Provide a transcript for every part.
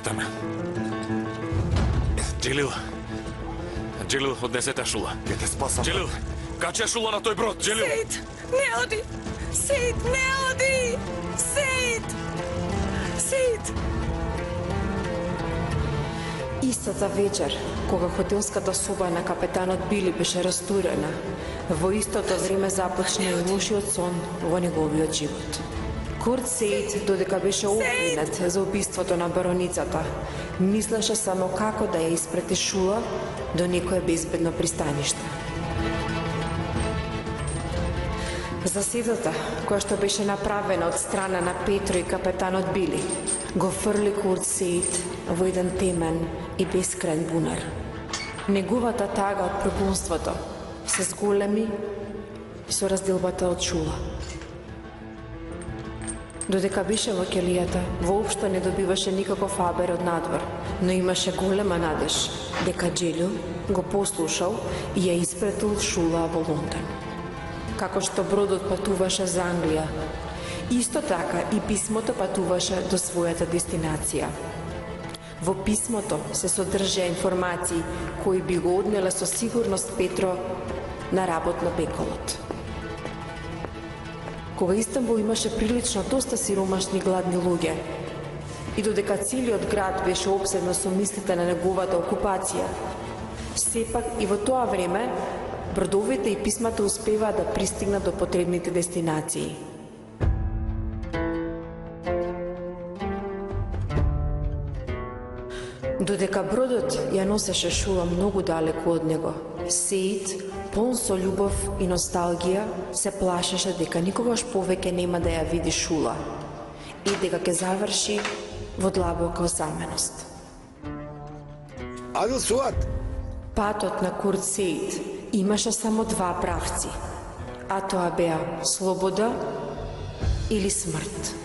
Чекате ме. Джилил, однесете Шула. Ќе те спасам. Джилил, каче Шула на тој брод, Джилил. Сейд, не оди! Сейд, не оди! Сейд! Сейд! Истата вечер, кога хотелската соба на капетанот Били беше растурена, во истото време започна и лошиот сон во неговиот живот. Курт Сейд, додека беше обвинет за убиството на бароницата, мислеше само како да ја испрети Шула до некое безбедно пристаниште. Заседата, која што беше направена од страна на Петро и капетанот Били, го фрли Курт Сейд во еден темен и бескрајен бунар. Неговата тага од прогонството се зголеми со разделбата од Шула. Додека беше во келијата, воопшто не добиваше никаков абер од надвор, но имаше голема надеж дека Джилил го послушал и ја испретил Шула во Лондон. Како што бродот патуваше за Англија, исто така и писмото патуваше до својата дестинација. Во писмото се содржаа информации кои би го однеле со сигурност Петро на работ на Беколот. Кога Истанбул имаше прилично доста сиромашни гладни луѓе и додека целиот град беше опседнат со мислите на неговата окупација, сепак и во тоа време бродовите и писмата успеваат да пристигнат до потребните дестинации. Додека бродот ја носеше Шула многу далеку од него, Сейд, полн со љубов и носталгија, се плашеше дека никогаш повеќе нема да ја види Шула и дека ќе заврши во длабока осаменост. Адил Суат! Патот на Курт Сейд имаше само два правци, а тоа беа слобода или смрт.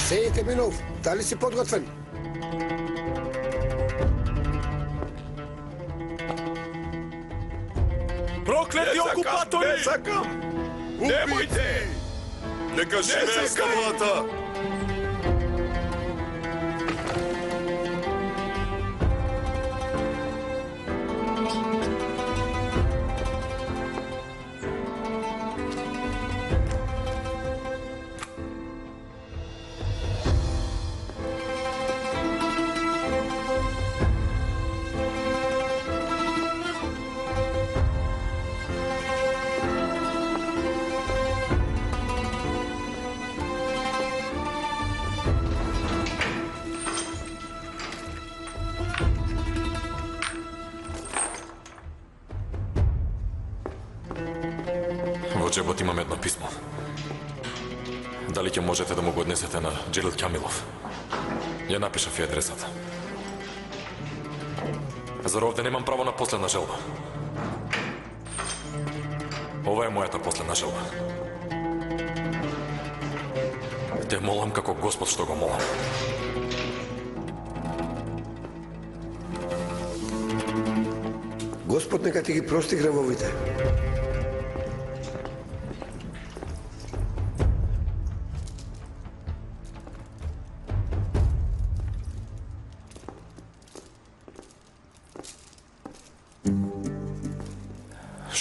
Сейд Еминов, дали си подготвен? Проклети окупатори! Не сакам! Немојте! Нека живее скалата! Во джебот имам едно писмо. Дали ќе можете да му го однесете на Джилил Кјамилов? Ја напишав и адресата. Зар овде немам право на последна желба? Ова е мојата последна желба. Те молам како Господ што го молам. Господ нека ти ги прости гревовите.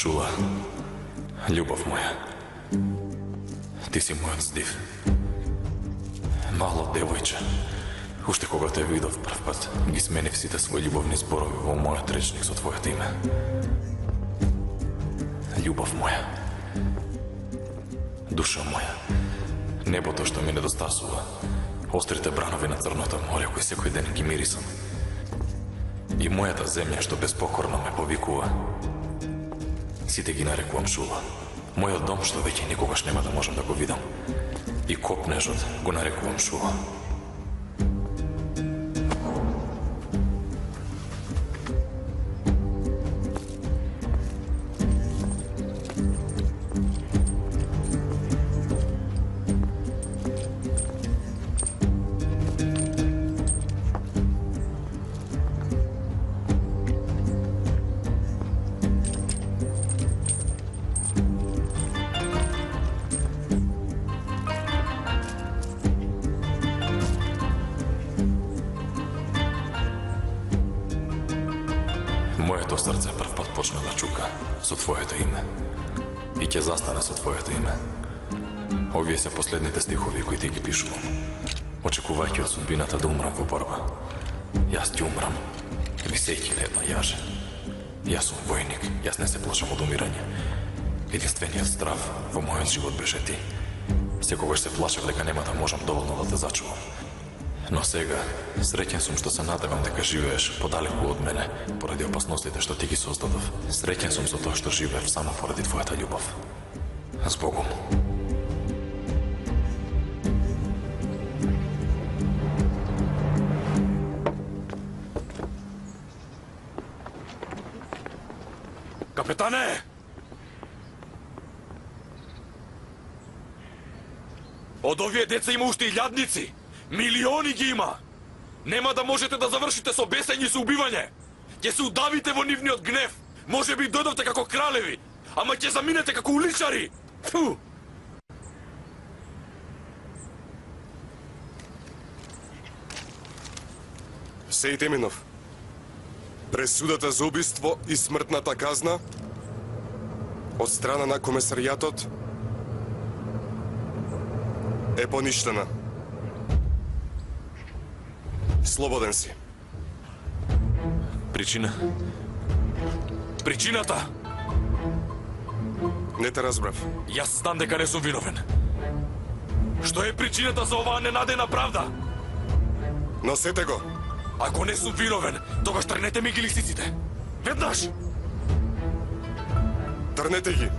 Шула, љубов моја, ти си мојот здив. Мало девојче, уште кога те видов прв пат, ги сменив сите своји љубовни зборови во мојот речник со твојот име. Љубов моја, душа моја, небото што ми недостасува, острите бранови на Црното море кои секој ден ги мирисам, и мојата земја што безпокорно ме повикува. Сите ги нарекувам Шула. Мојот дом што веќе никогаш нема да можам да го видам. И копнежот го нарекувам Шула. срце прв пат почна да чука со твоето име. И ќе застане со твоето име. Овие се последните стихови кои ти ги пишувам. Очекувајќи од судбината да умрам во борба. Јас ќе умрам, висејќи на едно јаже. Јас сум војник, јас не се плашам од умирање. Единствениот страв во мојот живот беше ти. Секогаш се плашев дека нема да можам доволно да те зачувам. Но сега, среќен сум што се надевам дека живееш подалеку од мене, поради опасностите што ти ги создадов. Среќен сум со тоа што живеев само поради твојата љубов. Збогум. Капетане! Од овие деца има уште илјадници. Милиони ги има. Нема да можете да завршите со бесење и со убивање. Ќе се удавите во нивниот гнев. Може би дојдовте како кралеви, ама ќе заминете како уличари. Фу! Сејд Еминов, пресудата за убиство и смртната казна од страна на комесаријатот е поништена. Слободен си. Причина? Причината? Не те разбрав. Јас знам дека не сум виновен. Што е причината за оваа ненадена правда? Носете го. Ако не сум виновен, тогаш трнете ми ги лисиците. Веднаш! Трнете ги.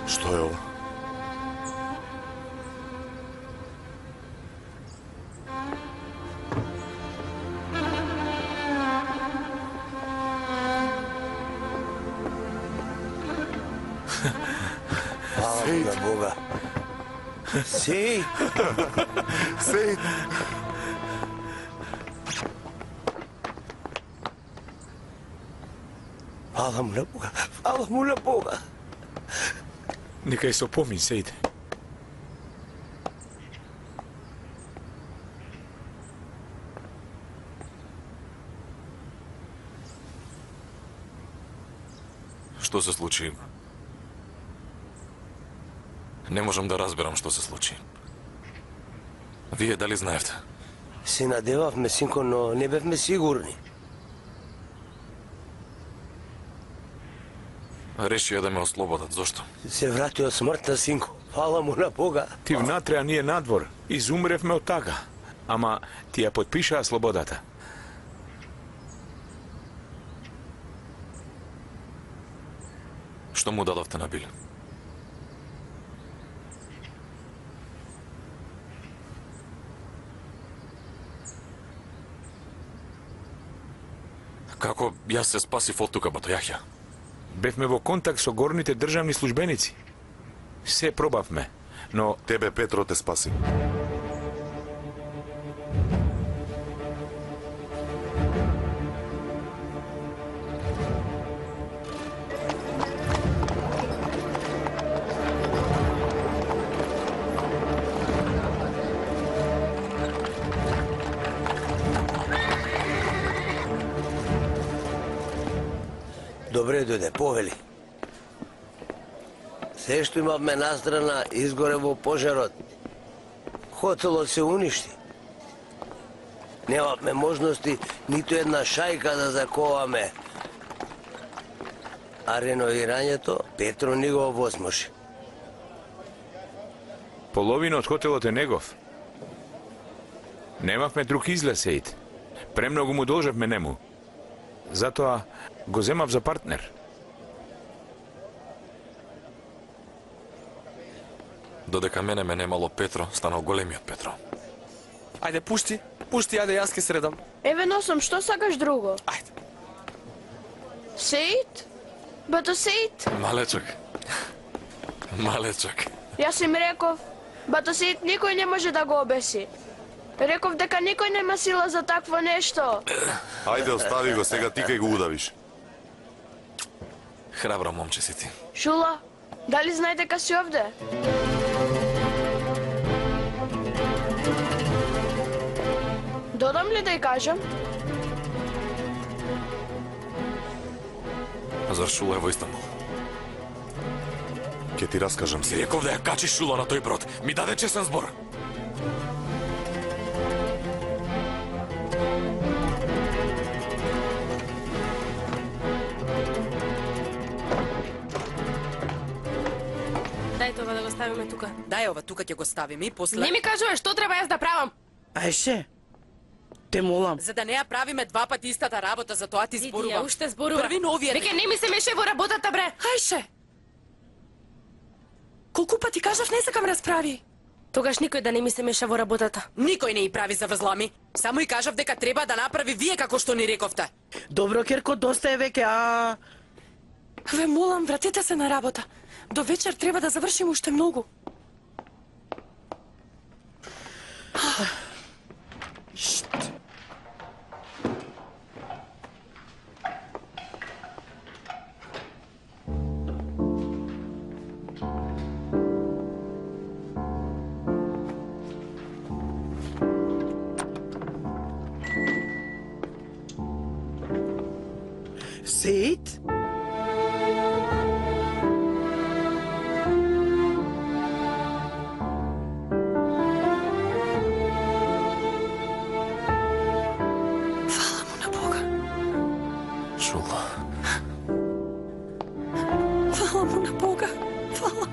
Што е ова? Фала на Бога. Сејд! Сејд! Фала му на Бога. Фала му на Бога. Нека се опомни, Сејд. Што се случи? Не можам да разберам што се случи. Вие дали знаевте? Се надевавме, синко, но не бевме сигурни. Решија да ме ослободат, зошто? Се врати од смртта, синко. Фала му на Бога. Ти внатре, а ние надвор. Изумревме од тага. Ама ти ја подпишаа слободата. Што му дадовте на Бил? Како јас се спасив од тука, бато Јахја? Бевме во контакт со горните државни службеници. Се пробавме, но Тебе Петро те спаси. Добре дојде, повели. Се што имавме настрана изгоре во пожарот. Хотелот се уништи. Немавме можности ниту една шајка да заковаме. А реновирањето Петро ни го возможи. Половина од хотелот е негов. Немавме друг излез, Сеид. Премногу му должевме нему. Затоа го земав за партнер. Додека мене ме немало Петро, станал големиот Петро. Ајде, пушти, ајде, јас ке средам. Еве носам, што сакаш друго? Ајде. Сеид? Бато Сеид? Малечок. Малечок. Јас им реков, бато Сеид никој не може да го обеси. Реков дека никој нема сила за такво нешто. Ајде, остави го, сега ти кај го удавиш. Храбро момче си ти. Шула, дали знај дека си овде? Додам ли да ја кажам? Зар Шула е во Истанбул? Ке ти раскажам Си се. реков да ја качиш Шула на тој брод. Ми даде честен збор. Дај това да го ставиме тука. Дај ова, тука ќе го ставиме и после... Не ми кажуваш што треба јас да правам. Ајше, те молам. За да не ја правиме два пати истата работа, за тоа ти зборувам. Ја уште зборува. Први новиот. Веќе не ми се меше во работата, бре. Ајше. Колку пати кажав не сакам расправи. Тогаш никој да не ми се меша во работата. Никој не и прави заврзлами. Само и кажав дека треба да направи вие како што ни рековте. Добро, Керко, доста е веќе, а... Ве молам, вратете се на работа. До вечер треба да завршим уште многу. Сеид? Фала му на Бога. Шула. Фала му на Бога. Фала.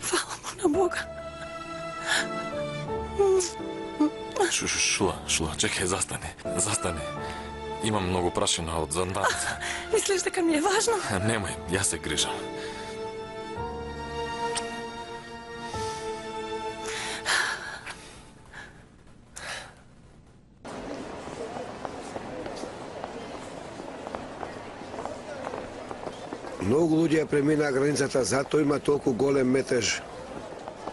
Фала му на Бога. Шула, чекај, застани. Имам многу прашина од занданица. Мислиш дека ми е важно? Немој, јас се грижам. Многу луѓе ја преминаа границата, затоа има толку голем метеж.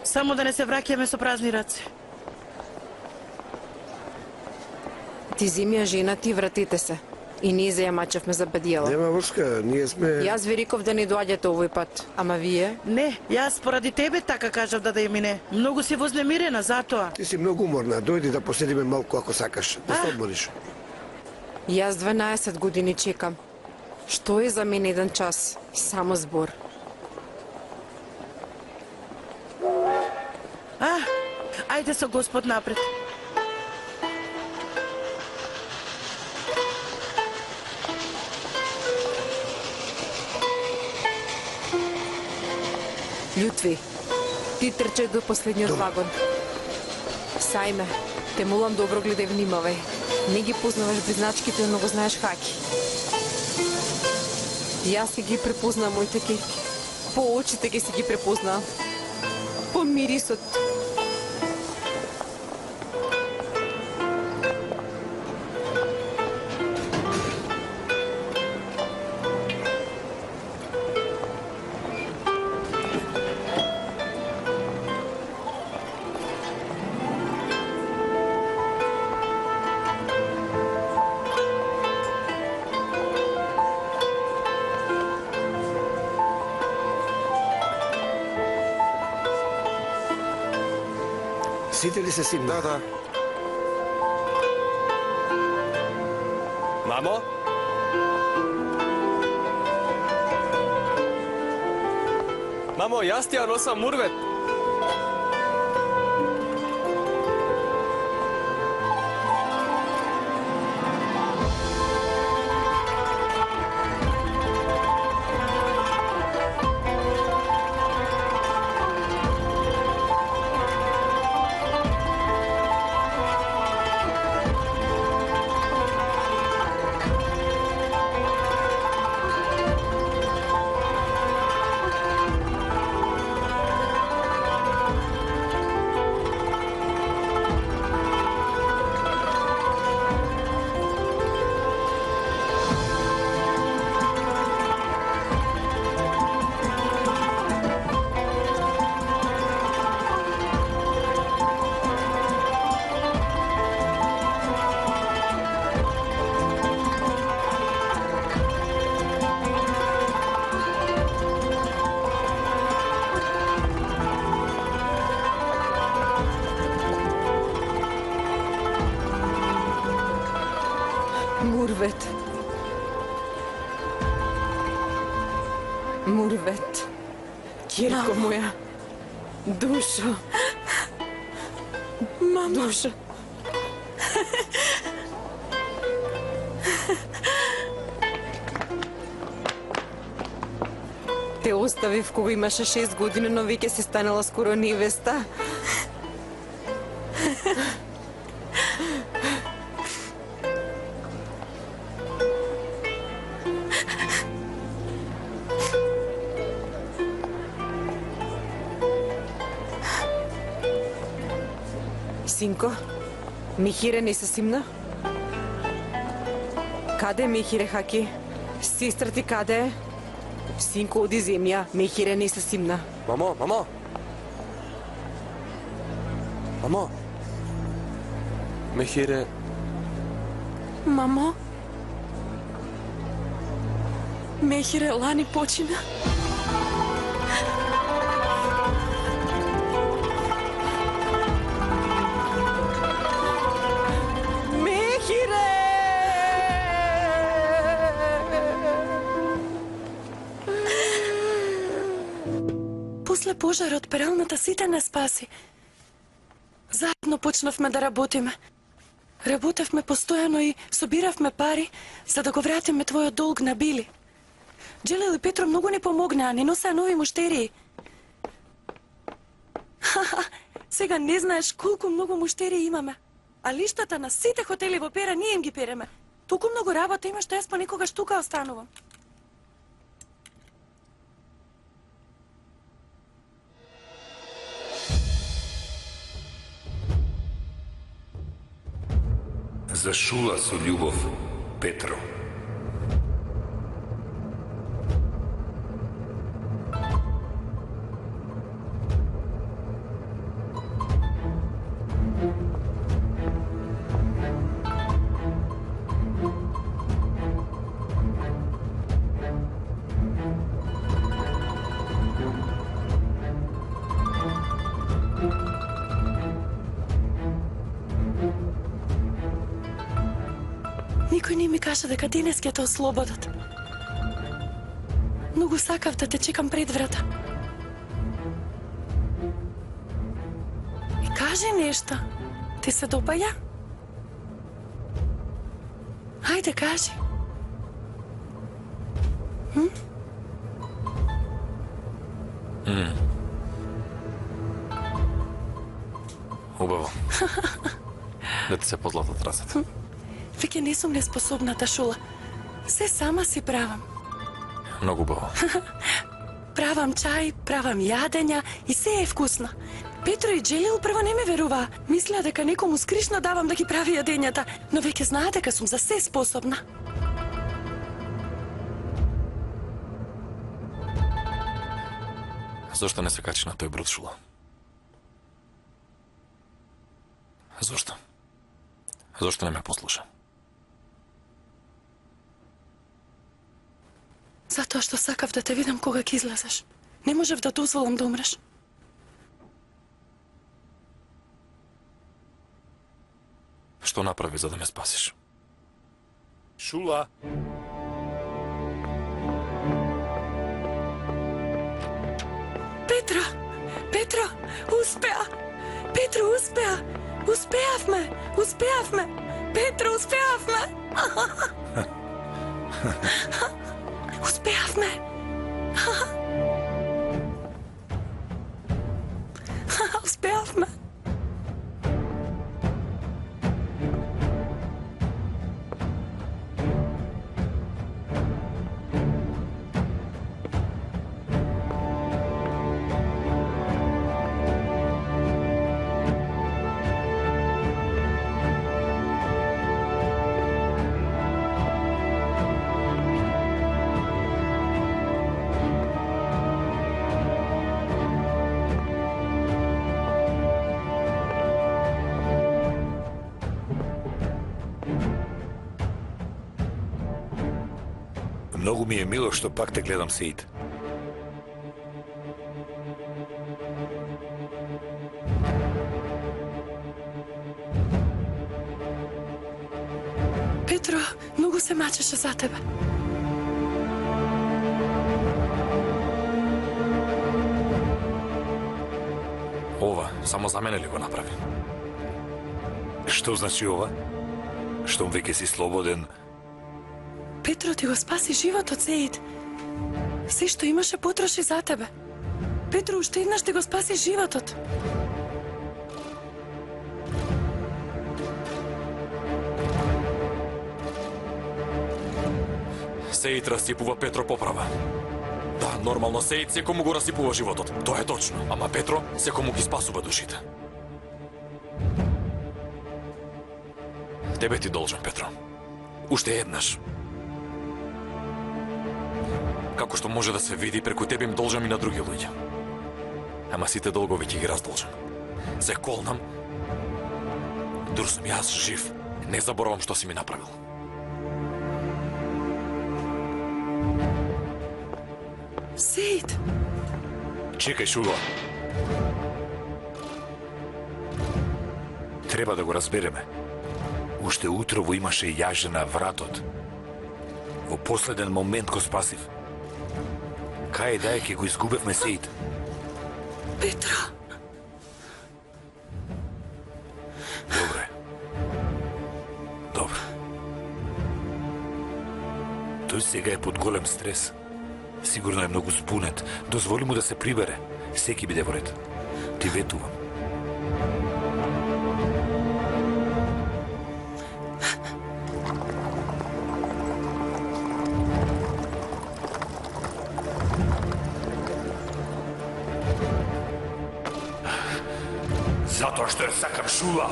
Само да не се враќаме со празни раце. Ти зимја жена ти вратите се. И ние за ја мачевме за бедиела. Нема врска, ние сме... Јас ви реков да не доаѓате овој пат, ама вие? Не, јас поради тебе така кажав да ја мине. Многу си вознемирена затоа. Ти си многу уморна, дојди да поседиме малку ако сакаш, да се одмориш. Јас 12 години чекам. Што е за мене еден час? Само збор. Ајде со Господ напред. Љутви, ти трчај до последниот вагон. Сајме, те молам добро гледај, внимавај. Не ги познаваш близначките, но го знаеш хаки. Јас ќе ги препознам моите кејки. По очите ќе си ги препознам. По Како мирисот. Сите ли се симна? Да. Мамо? Мамо, јас ти ја носам мурвет. Мурвет. Мурвет. Ќерко моја. Душо. Мама. Душо. Те оставив кога имаше 6 години, но веќе си станала скоро невеста. Синко, Михире не се симна? Каде е Михире, Хаки? Сестра ти каде е? Синко, оди земја, Михире не се симна. Мамо, мамо. Мамо. Мехире, Мамо? Мехире лани почина? После пожарот пералната сите не спаси. Заедно почнавме да работиме. Работевме постојано и собиравме пари за да го вратиме твојот долг на Били. Джелел и Петро многу ни помогнаа, ни носеа нови муштерии. Сега не знаеш колку многу муштерии имаме. А лиштата на сите хотели во Пера ние им ги переме. Толку многу работа има што јас понекогаш тука останувам. За шула со љубов, Петро. Никој не ми кажа дека денес ќе те ослободат. Многу сакав да те чекам пред врата. И кажи нешто. Ти се допаѓа? Хајде, кажи. Убаво. Да ти се позлатат рацете. Веќе не сум неспособната, Шула. Се сама си правам. Многу убаво. Правам чај, правам јадења и се е вкусно. Петро и Джелил прво не ме веруваа. Мислеа дека некому скришно давам да ги прави јадењата, но веќе знаат дека сум за се способна. Зошто не се качи на тој брод, Шула? Зошто? Зошто не ме послуша? Затоа што сакав да те видам кога ќе излезеш. Не можев да дозволам да умреш. Што направи за да ме спасиш? Шула. Петро! Петро! Успеа! Петро, успеа! Успеавме! Успеавме! Петро, успеавме! Успеавме! Успеавме! Многу ми е мило што пак те гледам, Сеид. Петро, многу се мачеше за тебе. Ова, само за мене ли го направи? Што значи ова? Штом веќе си слободен? Петро ти го спаси животот, Сеид. Се што имаше потроши за тебе. Петро уште еднаш ти го спаси животот. Сеид расипува, Петро поправа. Да, нормално Сеид секому го расипува животот. Тоа е точно. Ама Петро секому ги спасува душите. Тебе ти должен, Петро. Уште еднаш. Како што може да се види, преку тебе им должам и на други луѓе. Ама сите долгови ќе ги раздолжам. Се колнам. Дур сум јас жив. Не заборавам што си ми направил. Сеид! Чекај, Шула. Треба да го разбереме. Уште утрово имаше јаже на вратот. Во последен момент го спасив. Кај да е, ке го изгубевме, Сеид? Петро! Добре. Добре. Тој сега е под голем стрес. Сигурно е многу збунет. Дозволи му да се прибере. Секи биде во ред. Ти ветувам. Затоа што ја сакам Шула.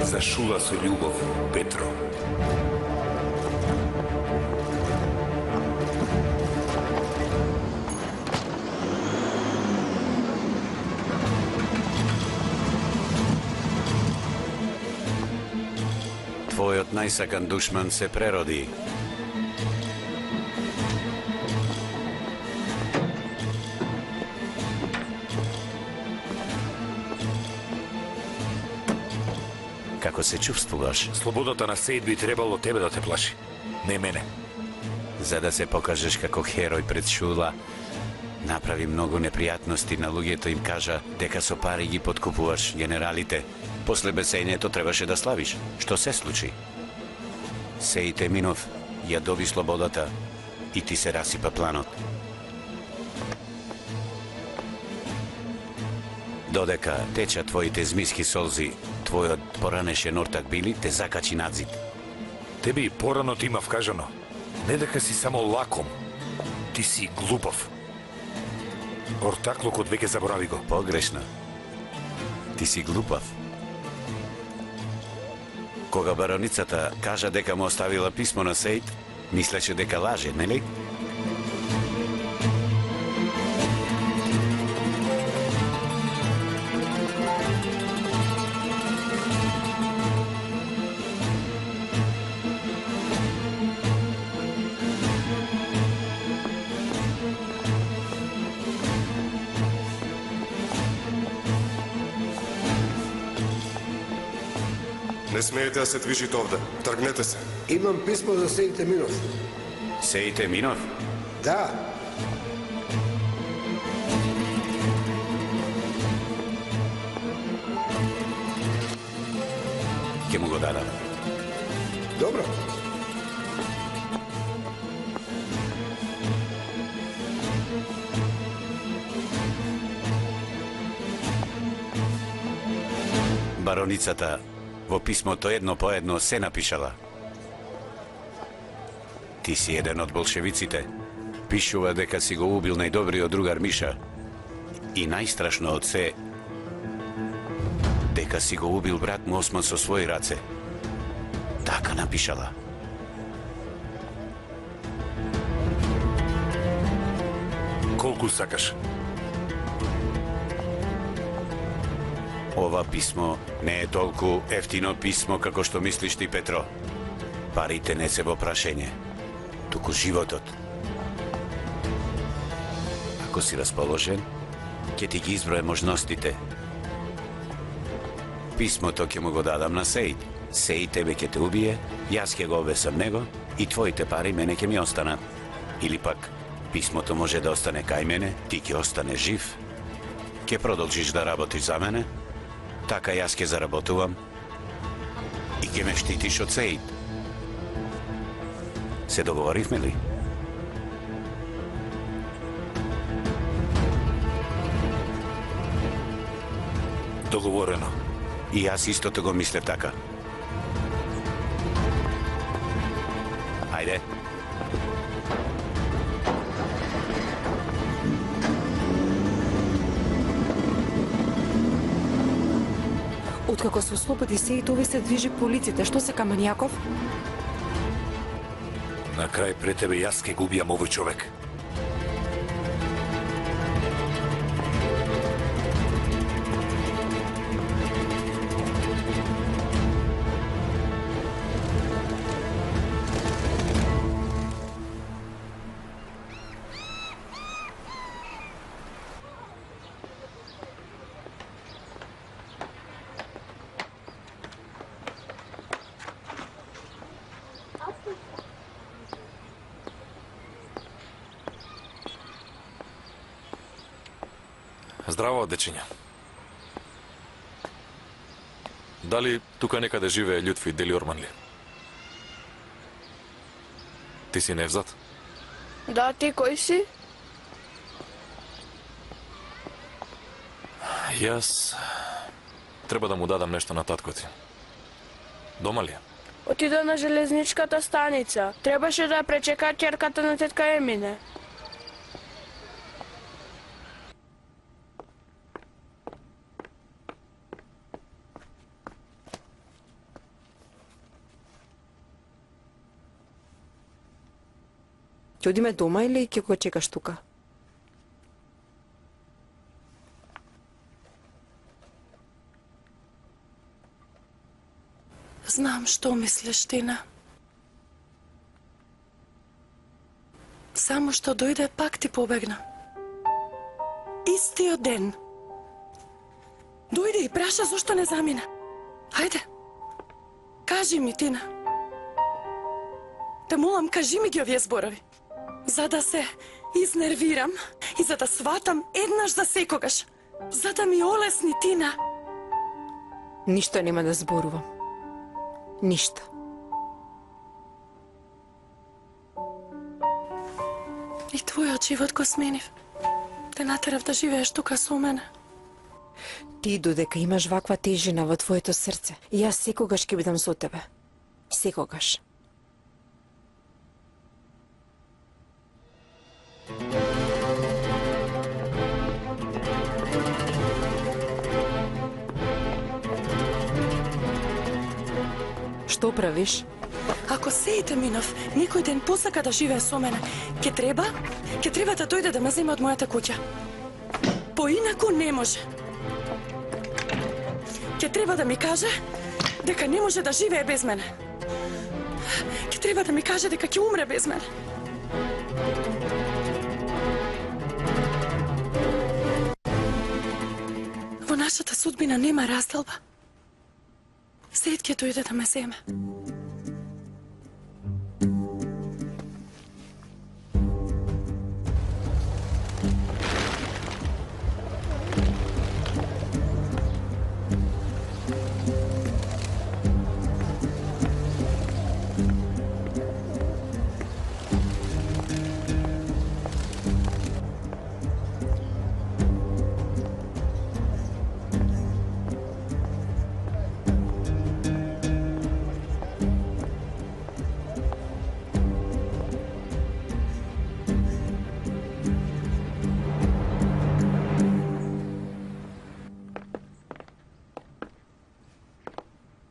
За Шула со љубов, Петро. Твојот најсакан душман се прероди. Како се чувствуваш? Слободата на Сеид би требало тебе да те плаши, не мене. За да се покажеш како херој пред Шула, направи многу непријатности на луѓето, им кажа дека со пари ги подкупуваш генералите. После бесењето требаше да славиш. Што се случи? Сеид Еминов ја доби слободата и ти се расипа планот. Додека теча твоите змиски солзи, твојот поранешен ортак Били те закачи над зид. Тебе и порано ти има вкажано. Не дека си само лаком. Ти си глупав. Ортаклукот веќе заборави го. Погрешно. Ти си глупав. Кога бароницата кажа дека му оставила писмо на Сейд, мислеше дека лаже, нели? Не смеете да се движите овде. Тргнете се. Имам писмо за Сејт Еминов. Сејт Еминов? Да. Ке му го дадам. Добро. Бароницата во писмото едно по едно се напишала. Ти си еден од болшевиците. Пишува дека си го убил најдобриот другар Миша. И најстрашно од се, дека си го убил брат му Осман со своји раце. Така напишала. Колку сакаш? Ова писмо не е толку ефтино писмо како што мислиш ти, Петро. Парите не се во прашање, туку животот. Ако си расположен, ќе ти ги изброја можностите. Писмото ќе му го дадам на Сејд. Сејд тебе ќе те убие, јас ќе го обесам него и твоите пари мене ќе ми останат. Или пак, писмото може да остане кај мене, ти ќе остане жив, ќе продолжиш да работиш за мене, така јас ќе заработувам и ќе ме штитиш од Сејд. Се договоривме ли? Договорено. И јас истото го мислев така. Ајде. Откако се ослободи Сејд, овој се движи по улиците. Што се Каманијаков? На крај пред тебе јас ке го убијам овој човек. Здраво, дечиња. Дали тука некаде живее Љутфи Дели Орманли? Ти си Невзат? Да, ти кој си? Јас треба да му дадам нешто на татко ти. Дома ли е? Отида на железничката станица. Требаше да пречека ќерката на тетка Емине. Ќе одиме дома или ќе го чекаш тука? Знам што мислиш, Тина. Само што дојде, пак ти побегна. Истиот ден. Дојде и праша зошто не замина. Хајде. Кажи ми, Тина. Те молам, кажи ми ги овие зборови. За да се изнервирам и за да сватам еднаш за секогаш. За да ми олесни, Тина. Ништо нема да зборувам. Ништо. И твојот живот го сменив. Те натерав да живееш тука со мене. Ти додека имаш ваква тежина во твоето срце, јас секогаш ќе бидам со тебе. Секогаш. што правиш? Ако Сеите Минов некој ден посака да живее со мене, ќе треба да дојде да ме зема од мојата куќа. Поинаку не може. Ќе треба да ми каже дека не може да живее без мене. Ќе треба да ми каже дека ќе умре без мене. Во нашата судбина нема разделба. Сеит ќе дојде да ме земе.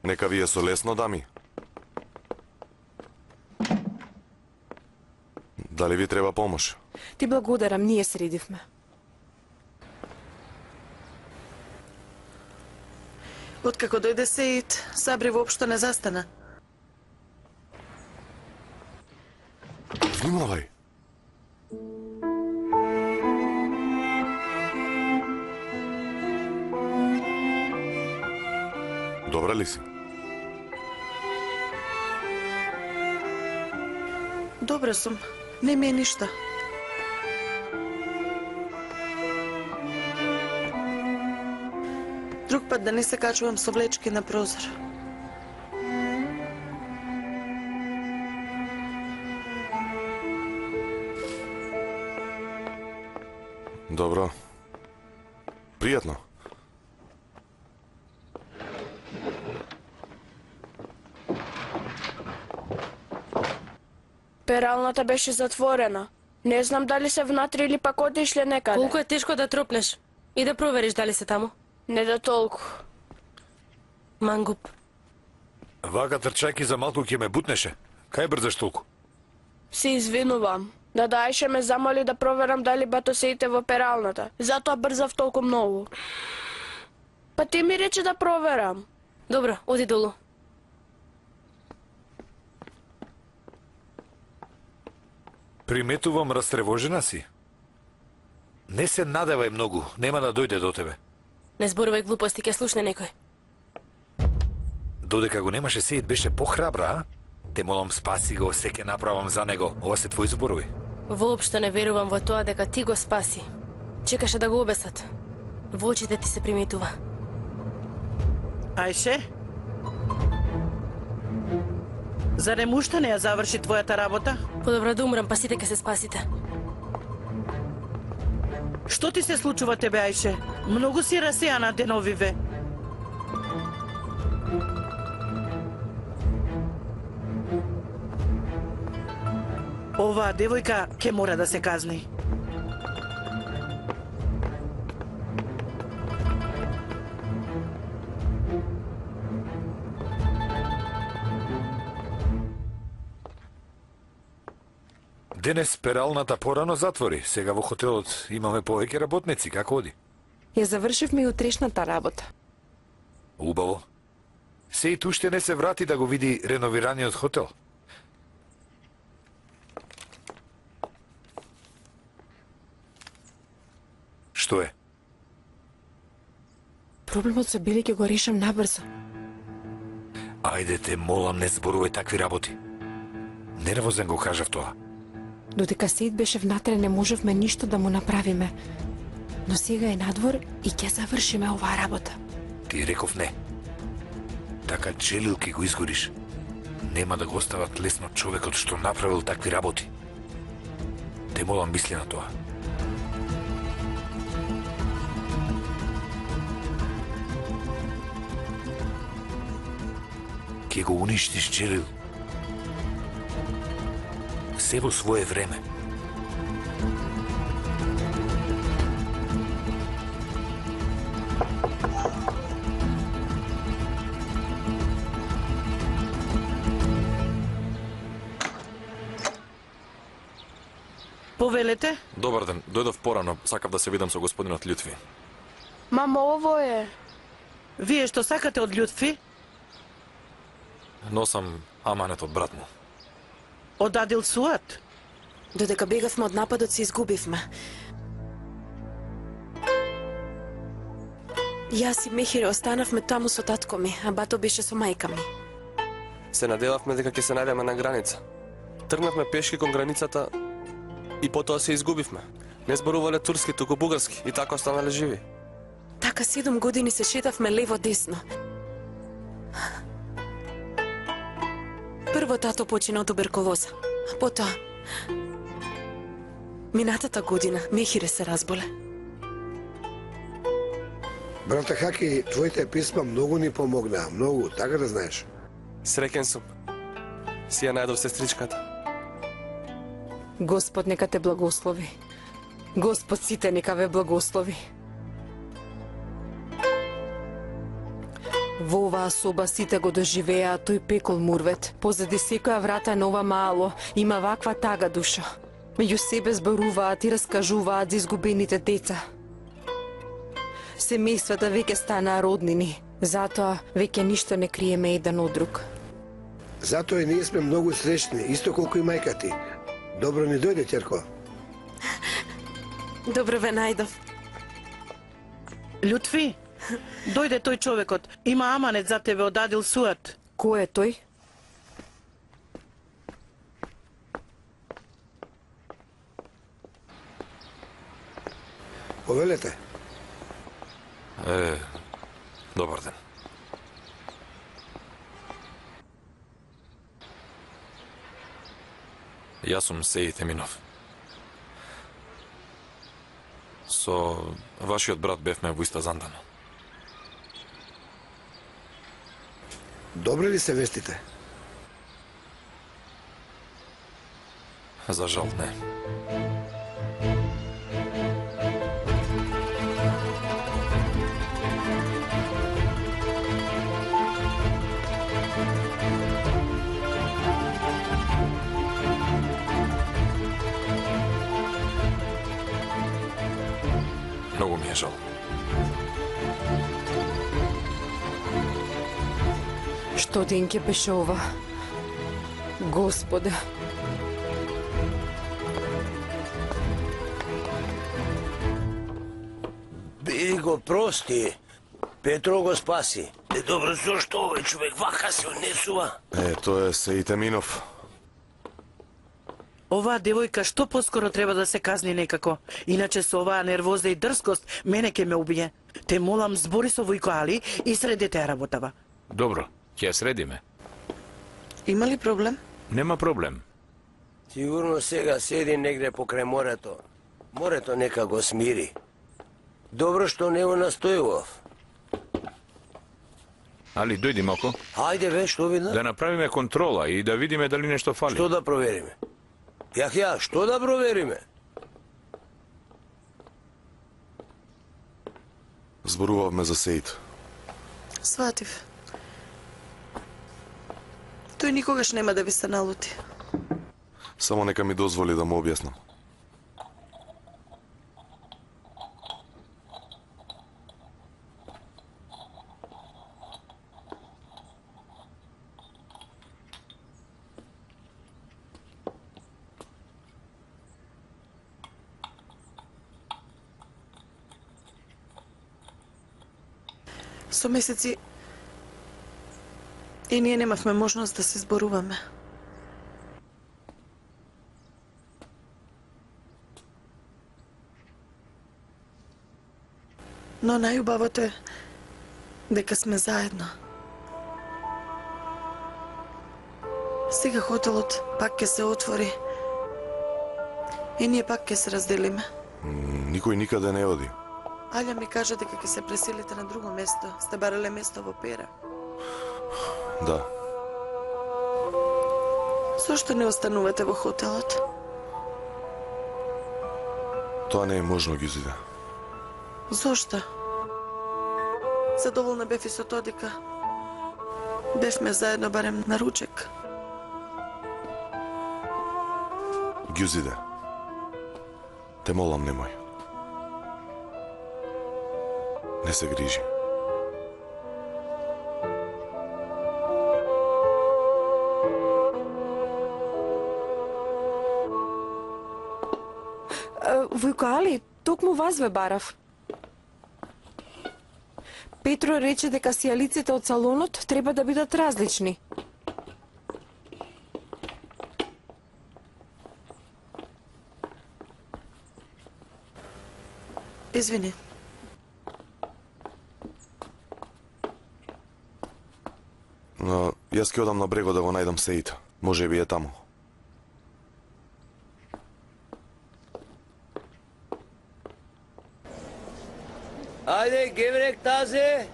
Нека ви е солесно, дами. Дали ви треба помош? Ти благодарам, ние средивме. Откако дојде Сеит, Сабри воопшто не застана. Внимавај! Добра ли си? Добра сум, не ми е ништо. Друг пат да не се качувам со влечки на прозор. Добро. Пријатно. Пералната беше затворена. Не знам дали се внатре или пак отишле некаде. Колку е тешко да тропнеш и да провериш дали се таму? Не да толку. Мангуп. Вака трчајки за малку ќе ме бутнеше. Кај брзаш толку? Се извинувам. Дадајше ме замоли да проверам дали батосеите во пералната. Затоа брзав толку многу. Па ти ми рече да проверам. Добро, оди долу. Приметувам растревожена си. Не се надевај многу, нема да дојде до тебе. Не зборувај глупости, ќе слушне некој. Додека го немаше Сеит беше похрабра, а? Те молам спаси го, се ќе направам за него. Ова се твои зборови. Воопшто не верувам во тоа дека ти го спаси. Чекаше да го обесат. Во очите ти се приметува. Ајше? Зарем уште не ја заврши твојата работа? Подобро да умрам, па сите ќе се спасите. Што ти се случува тебе, Ајше? Многу си расејана деновиве. Оваа девојка ќе мора да се казни. Денес пералната порано затвори. Сега во хотелот имаме повеќе работници. Како оди? Ја завршивме и утрешната работа. Убаво. Сеит уште не се врати да го види реновираниот хотел. Што е? Проблемот со Били ќе го решам набрзо. Ајде те молам, не зборувај такви работи. Нервозен го кажав тоа. Додека Сеит беше внатре не можевме ништо да му направиме. Но сега е надвор и ќе завршиме оваа работа. Ти реков не. Така Джелил ке го изгориш. Нема да го остават лесно човекот што направил такви работи. Те молам, мисли на тоа. Ке го уништиш, Джелил. Се во свое време. Повелете? Добар ден, дојдов порано, сакав да се видам со господинот Лютви. Мамо, ово е. Вие што сакате од Лютфи? Носам аманет од брат му. Од Адил Суат? Додека бегавме од нападот се изгубивме. Јас и Мехире останавме таму со татко ми, а бато беше со мајка ми. Се надевавме дека ќе се најдеме на граница. Тргнавме пешки кон границата и потоа се изгубивме. Не зборувале турски, туку бугарски и така останале живи. Така 7 години се шетавме лево-десно. Прво тато почина од туберкулоза, а потоа минатата година Мехире се разболе. Брате Хаки, твоите писма многу ни помогнаа, многу, така да знаеш. Среќен сум. Си ја најдов сестричката. Господ нека те благослови. Господ сите нека ве благослови. Во оваа соба сите го доживеа тој пекол мурвет. Позади секоја врата на ова мало има ваква тага душа. Меѓу себе зборуваат и раскажуваат за изгубените деца. Семејствата веќе станаа роднини. Затоа веќе ништо не криеме еден од друг. Затоа и ние сме многу среќни, исто колку и мајка ти. Добро ни дојде, ќерко. Добро ве најдов. Лютфи, дојде тој човекот. Има аманет за тебе од Адил Суат. Кој е тој? Повелете. Добар ден. Јас сум Сејид Еминов. Со вашиот брат бевме во иста Зандана. Добре ли се вестите? За жал не. Многу ми е жал. Што ден ќе беше ова? Господе. Би го прости. Петро го спаси. Добро, зошто овој човек вака се однесува? Тоа е Сејид Еминов. Оваа девојка што поскоро треба да се казни некако. Иначе со оваа нервоза и дрскост мене ќе ме убие. Те молам, збори со Војко Али и средете ја работава. Добро, ќе ја средиме. Има ли проблем? Нема проблем. Сигурно сега седи негде покрај морето. Морето нека го смири. Добро што не го настојував. Али, дојди малку. Ајде бе, што видна? Да направиме контрола и да видиме дали нешто фали. Што да провериме? Јахја, што да провериме? Зборувавме за Сејид. Сватив. Тој никогаш нема да ви се налути. Само нека ми дозволи да му објаснам. Со месеци и ние немавме можност да се зборуваме. Но најубавото е дека сме заедно. Сега хотелот пак ќе се отвори и ние пак ќе се разделиме. Никој никаде не оди. Аља ми кажа дека ќе се преселите на друго место. Сте барале место во Пера. Да. Зошто не останувате во хотелот? Тоа не е можно, Гюзиде. Зошто? Задоволна бев и со тоа дека бевме заедно барем на ручек. Гюзиде, Те молам, немој. Не се грижи. Војко Али, токму вас ве барав. Петро рече дека сијалиците од салонот треба да бидат различни. Извини. Но јас ќе одам на брегот да го најдам Сеид. Може би е таму. Ајде, геврек тазе!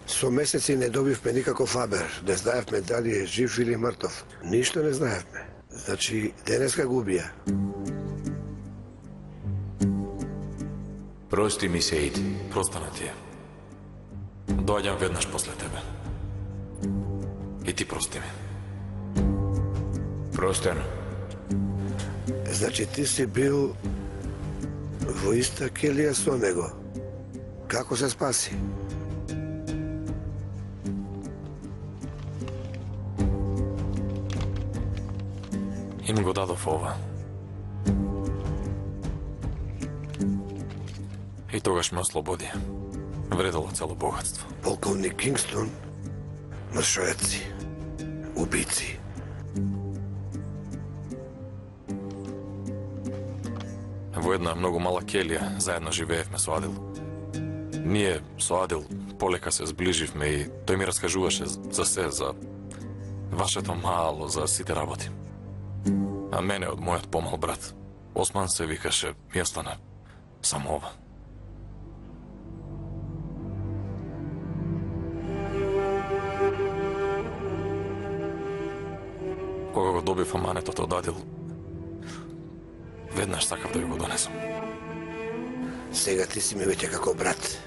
Со месеци не добивме никаков фабер. Не знаевме дали е жив или мртов. Ништо не знаевме. Значи, денеска го убија. Прости ми, Сеид. Простана ти е. Доаѓам веднаш после тебе. И ти прости ми. Простено. Значи, ти си бил во иста келија со него. Како се спаси? Им го дадов ова. И тогаш ме ослободи. Вредало цело богатство. Полковник Кингстон, мршојаци, убици. Во една многу мала келија заедно живеевме со Адил. Ние со Адил полека се зближивме и тој ми раскажуваше за се, за вашето мало, за сите работи. А мене од мојот помал брат, Осман се викаше, ми остана само ова. Кога го добив аманетот од Адил, веднаш сакав да го донесам. Сега ти си ми веќе како брат.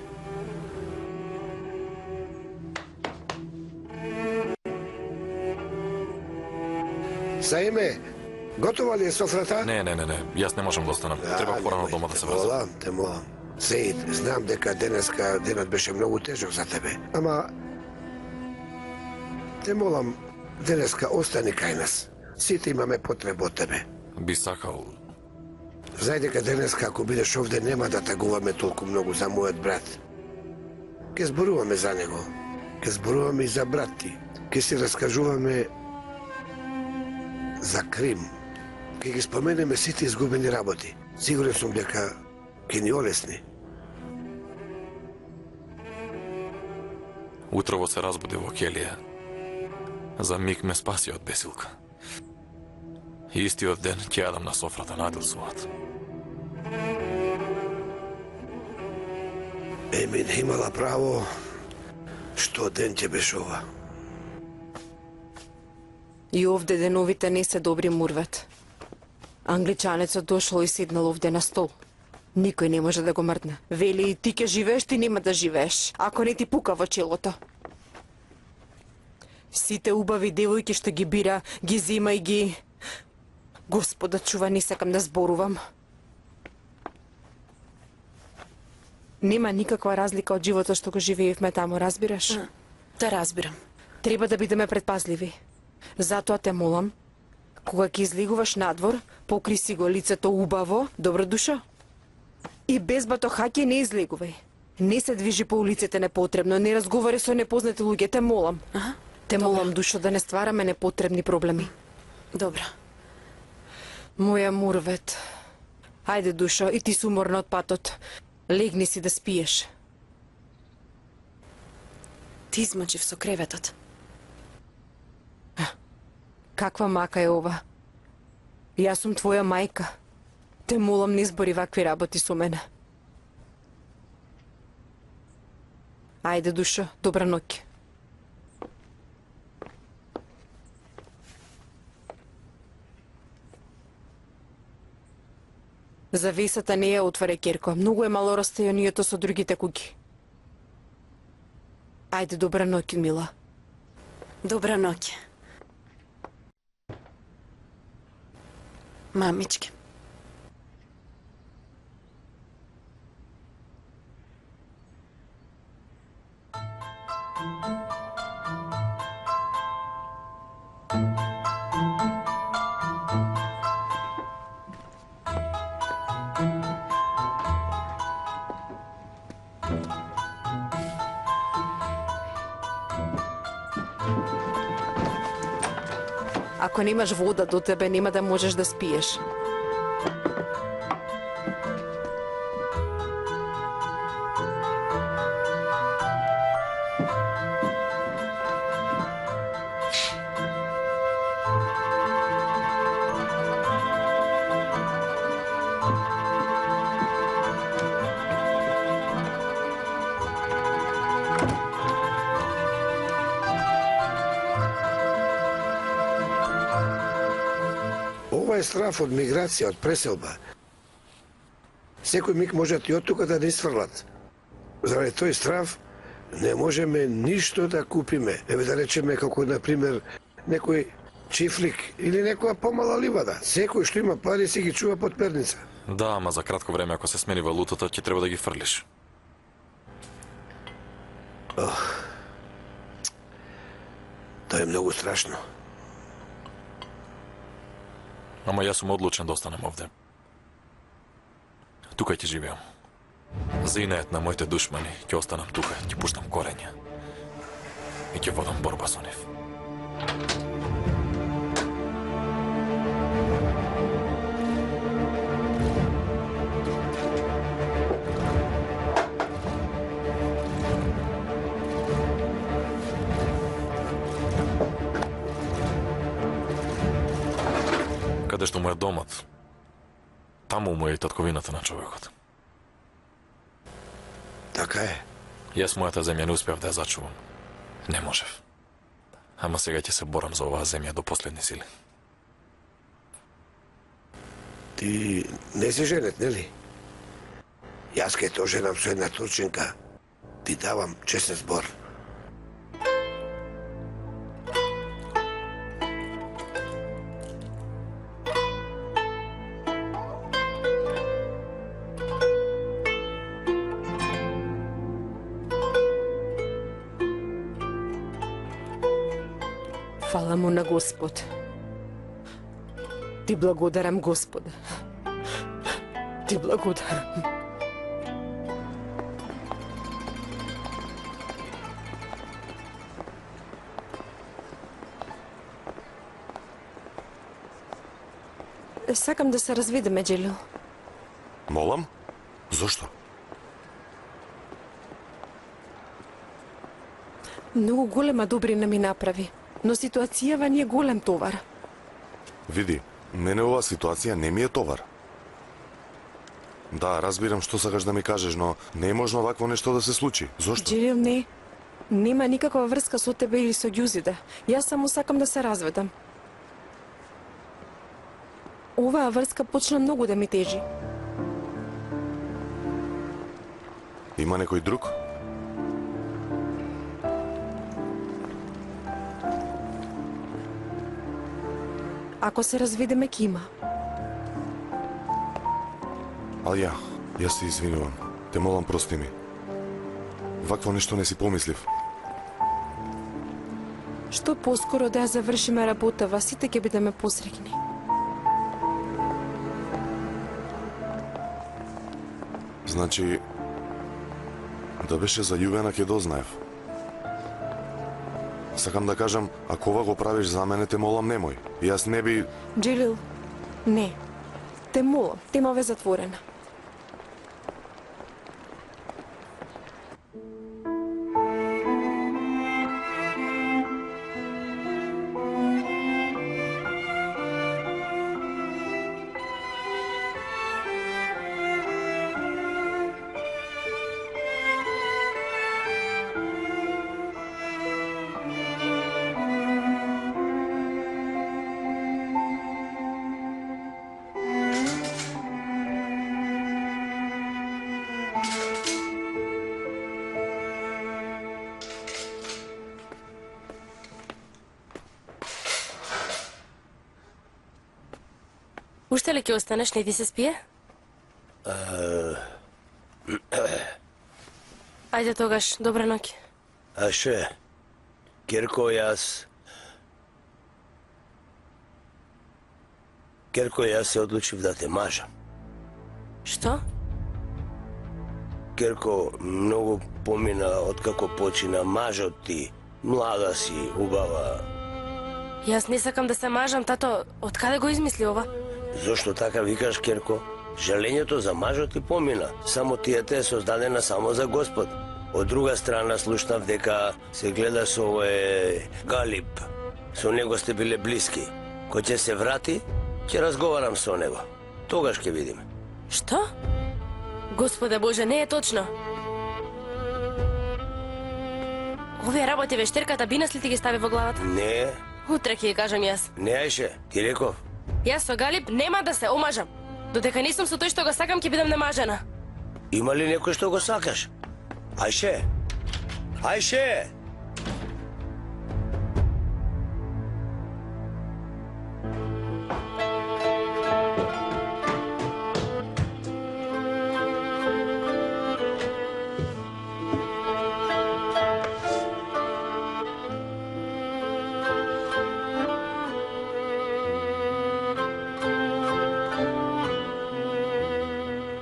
Саиме, готова ли е софрата? Не, јас не можам да останам. Треба порано дома да се врзам. Те молам. Сеид, знам дека денеска денот беше многу тежок за тебе. Ама, те молам, денеска остани кај нас. Сите имаме потреба од тебе. Би сакал. Знај дека денеска, ако бидеш овде, нема да тагуваме толку многу за мојот брат. Ке зборуваме за него. Ке зборуваме и за брат ти. Ке си раскажуваме за Крим. Ке ги споменеме сите изгубени работи. Сигурен сум дека ке ни олесни. Утрово се разбуди во келија. За миг ме спаси од бесилка. Истиот ден ќе јадам на софрата на Адил својот. Емин имала право што ден ќе беше ова. И овде деновите не се добри, Мурвет. Англичанецот дошол и седнал овде на стол. Никој не може да го мрдне. Вели, ти ќе живееш, ти нема да живееш, ако не ти пука во челото. Сите убави девојки што ги бира, ги зема и ги... Господа чува, не сакам да зборувам. Нема никаква разлика од животот што го живеевме таму, разбираш? Да разбирам. Треба да бидеме предпазливи. Затоа те молам, кога ќе излегуваш надвор, покри си го лицето убаво, добро душо. И без батохаќе не излегувај. Не се движи по улиците непотребно, не разговари со непознати луѓе, те молам. Те молам, душо, да не ствараме непотребни проблеми. Добро. Моја Мурвет. Ајде, душо, и ти си уморна од патот. Легни си да спиеш. Ти измачив со креветот. Каква мака е ова? Јас сум твоја мајка. Те молам, не збори вакви работи со мене. Ајде, душо, добра ноќ. Завесата не ја отваре, Керко. Многу е мало расстојанието со другите куќи. Ајде, добра ноќ, мила. Добра ноќ. Мамички. Ако немаш вода до тебе, нема да можеш да спиеш. Ова е страф од миграција, од преселба. Секој миг можат и од тука да не сврлат. Заради тој страф не можеме ништо да купиме. Еве да речеме како, например, некој чифлик или некоја помала ливада. Секој што има пари си ги чува под перница. Да, ама за кратко време ако се смени валутата, ќе треба да ги фрлиш. Тоа е многу страшно. Ама јас сум одлучен да останем овде. Тука ќе живеам. За инеет на моите душмани ќе останам тука, ќе пуштам корења. И ќе водам борба со нив. Каде што му е домот, таму му е и татковината на човекот. Така е. Јас мојата земја не успеав да ја зачувам. Не можев. Ама сега ќе се борам за оваа земја до последни сили. Ти не си женет, нели? Јас ке то женам со една турчинка. Ти давам честен збор. Фала му на Господ. Ти благодарам, Господе. Ти благодарам. Сакам да се разведеме, Джелил. Молам? Зошто? Многу голема добрина ми направи, но ситуацијава ни е голем товар. Види, мене оваа ситуација не ми е товар. Да, разбирам што сакаш да ми кажеш, но не е можно вакво нешто да се случи. Зошто? Джерил, не. Нема никаква врска со тебе или со ѓузите. Јас само сакам да се разведам. Оваа врска почна многу да ми тежи. Има некој друг? Ако се разведеме, ки има. Алија, јас се извинувам. Те молам, прости ми. Вакво нешто не си помислив. Што поскоро да ја завршиме работава, сите ќе бидеме посреќни. Значи, да беше заљубена ќе дознаев. Сакам да кажам, ако ова го правиш за мене, те молам, немој. Јас не би... Джилил, не. Те молам, темава е затворена. Уште ли ќе останеш, не ти се спие? Ајде тогаш, добра ноќ. А ше, Керко, јас се одлучив да те мажам. Што? Керко, многу помина откако почина мажот ти. Млада си, убава. Јас не сакам да се мажам, тато. Од каде го измисли ова? Зошто така викаш, Керко? Жалењето за мажот ти помина. Само тијата е создадена само за Господ. Од друга страна слушнав дека се гледа со овој Галип. Со него сте биле блиски. Кој ќе се врати, ќе разговарам со него. Тогаш ќе видиме. Што? Господе Боже, не е точно. Овие работи вештерката бинас ли ти ги стави во главата? Не. Утре ќе ја кажам јас. Не, Ајше, ти реков. Јас со Галип нема да се омажам. Додека не сум со тој што го сакам, ќе бидам немажена. Има ли некој што го сакаш? Ајше! Ајше!